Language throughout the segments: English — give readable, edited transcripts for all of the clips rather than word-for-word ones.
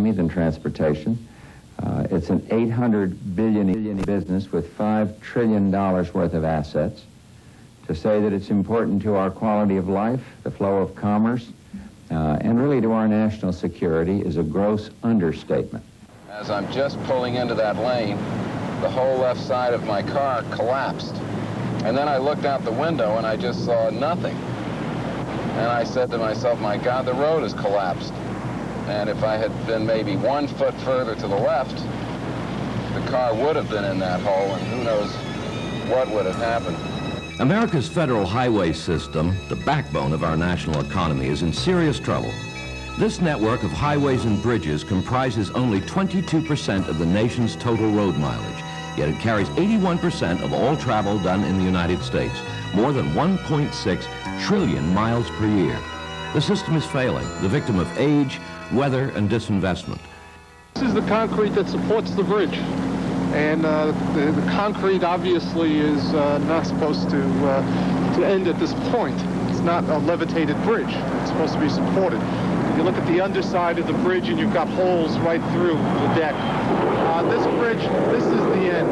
economy than transportation. It's an $800 billion business with $5 trillion worth of assets. To say that it's important to our quality of life, the flow of commerce, and really to our national security is a gross understatement. As I'm just pulling into that lane, the whole left side of my car collapsed. And then I looked out the window and I just saw nothing. And I said to myself, my God, the road has collapsed. And if I had been maybe 1 foot further to the left, the car would have been in that hole, and who knows what would have happened. America's federal highway system, the backbone of our national economy, is in serious trouble. This network of highways and bridges comprises only 22% of the nation's total road mileage, yet it carries 81% of all travel done in the United States, more than 1.6 trillion miles per year. The system is failing, the victim of age, weather, and disinvestment. This is the concrete that supports the bridge. And the concrete obviously is not supposed to end at this point. It's not a levitated bridge. It's supposed to be supported. If you look at the underside of the bridge and you've got holes right through the deck. This bridge, this is the end.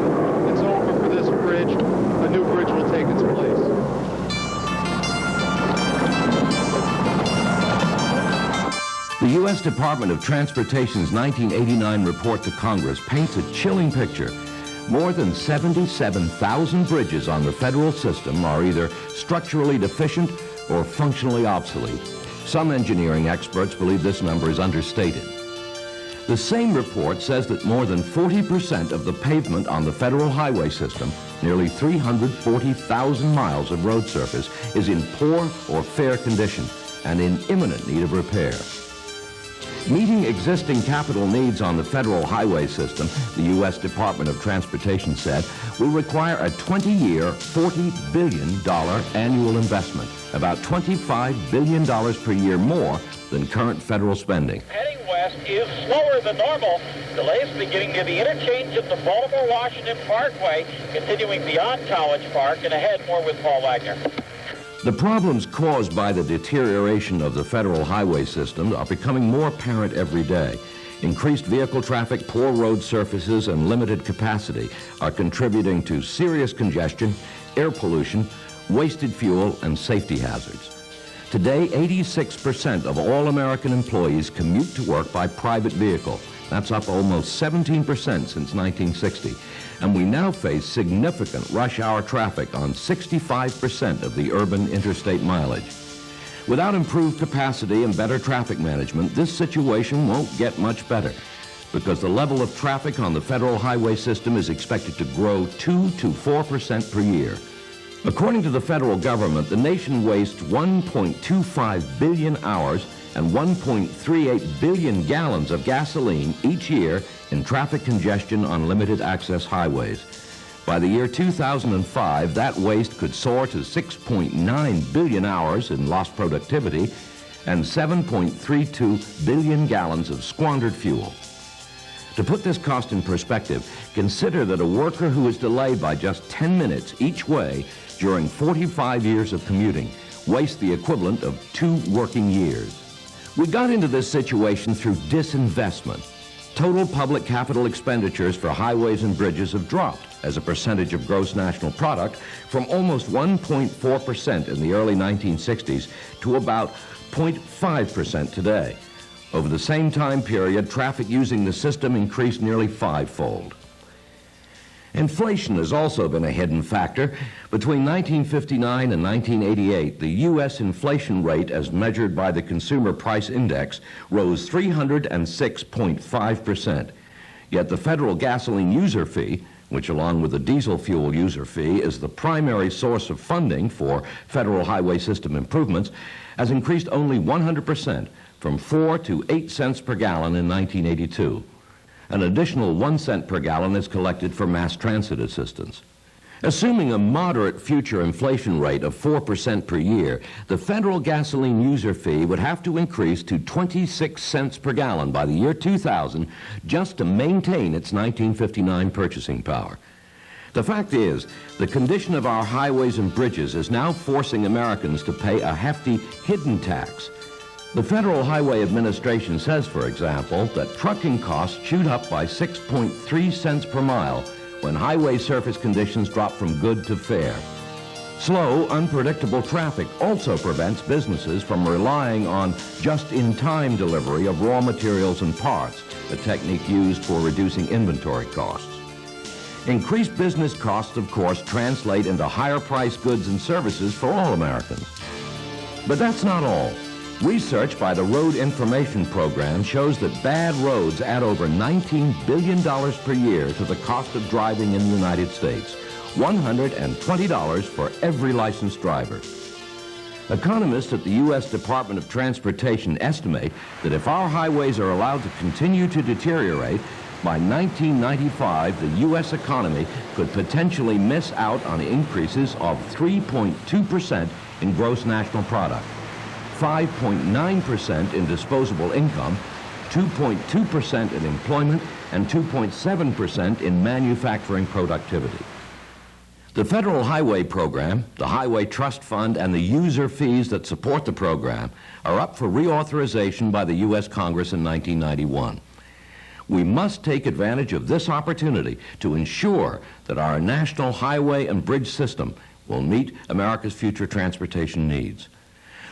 It's over for this bridge. A new bridge will take its place. The U.S. Department of Transportation's 1989 report to Congress paints a chilling picture. More than 77,000 bridges on the federal system are either structurally deficient or functionally obsolete. Some engineering experts believe this number is understated. The same report says that more than 40% of the pavement on the federal highway system, nearly 340,000 miles of road surface, is in poor or fair condition and in imminent need of repair. Meeting existing capital needs on the federal highway system, the U.S. Department of Transportation said, will require a 20-year, $40 billion annual investment, about $25 billion per year more than current federal spending. Heading west is slower than normal. Delays beginning near the interchange of the Baltimore-Washington Parkway, continuing beyond College Park, and ahead more with Paul Wagner. The problems caused by the deterioration of the federal highway system are becoming more apparent every day. Increased vehicle traffic, poor road surfaces, and limited capacity are contributing to serious congestion, air pollution, wasted fuel, and safety hazards. Today, 86% of all American employees commute to work by private vehicle. That's up almost 17% since 1960. And we now face significant rush hour traffic on 65% of the urban interstate mileage. Without improved capacity and better traffic management, this situation won't get much better, because the level of traffic on the federal highway system is expected to grow 2 to 4% per year. According to the federal government, the nation wastes 1.25 billion hours and 1.38 billion gallons of gasoline each year in traffic congestion on limited access highways. By the year 2005, that waste could soar to 6.9 billion hours in lost productivity and 7.32 billion gallons of squandered fuel. To put this cost in perspective, consider that a worker who is delayed by just 10 minutes each way during 45 years of commuting wastes the equivalent of 2 working years. We got into this situation through disinvestment. Total public capital expenditures for highways and bridges have dropped as a percentage of gross national product from almost 1.4% in the early 1960s to about 0.5% today. Over the same time period, traffic using the system increased nearly 5-fold. Inflation has also been a hidden factor. Between 1959 and 1988, the U.S. inflation rate, as measured by the Consumer Price Index, rose 306.5%. Yet the federal gasoline user fee, which along with the diesel fuel user fee is the primary source of funding for federal highway system improvements, has increased only 100%, from 4 to 8 cents per gallon in 1982. An additional 1 cent per gallon is collected for mass transit assistance. Assuming a moderate future inflation rate of 4% per year, the federal gasoline user fee would have to increase to 26 cents per gallon by the year 2000 just to maintain its 1959 purchasing power. The fact is, the condition of our highways and bridges is now forcing Americans to pay a hefty hidden tax. The Federal Highway Administration says, for example, that trucking costs shoot up by 6.3 cents per mile when highway surface conditions drop from good to fair. Slow, unpredictable traffic also prevents businesses from relying on just-in-time delivery of raw materials and parts, a technique used for reducing inventory costs. Increased business costs, of course, translate into higher-priced goods and services for all Americans. But that's not all. Research by the Road Information Program shows that bad roads add over $19 billion per year to the cost of driving in the United States, $120 for every licensed driver. Economists at the U.S. Department of Transportation estimate that if our highways are allowed to continue to deteriorate, by 1995, the U.S. economy could potentially miss out on increases of 3.2% in gross national product, 5.9% in disposable income, 2.2% in employment, and 2.7% in manufacturing productivity. The Federal Highway Program, the Highway Trust Fund, and the user fees that support the program are up for reauthorization by the U.S. Congress in 1991. We must take advantage of this opportunity to ensure that our national highway and bridge system will meet America's future transportation needs.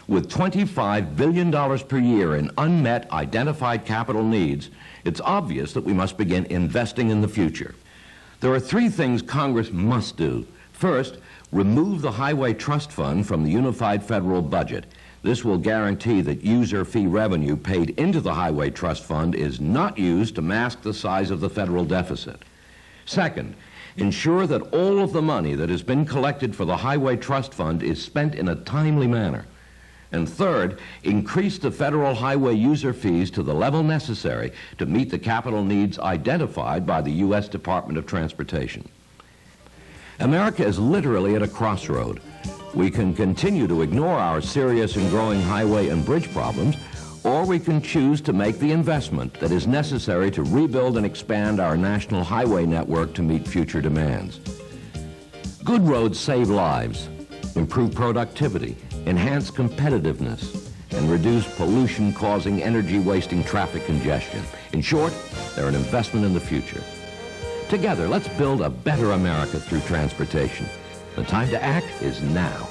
With $25 billion per year in unmet identified capital needs, it's obvious that we must begin investing in the future. There are three things Congress must do. First, remove the Highway Trust Fund from the unified federal budget. This will guarantee that user fee revenue paid into the Highway Trust Fund is not used to mask the size of the federal deficit. Second, ensure that all of the money that has been collected for the Highway Trust Fund is spent in a timely manner. And third, increase the federal highway user fees to the level necessary to meet the capital needs identified by the U.S. Department of Transportation. America is literally at a crossroad. We can continue to ignore our serious and growing highway and bridge problems, or we can choose to make the investment that is necessary to rebuild and expand our national highway network to meet future demands. Good roads save lives, improve productivity, enhance competitiveness, and reduce pollution-causing, energy-wasting traffic congestion. In short, they're an investment in the future. Together, let's build a better America through transportation. The time to act is now.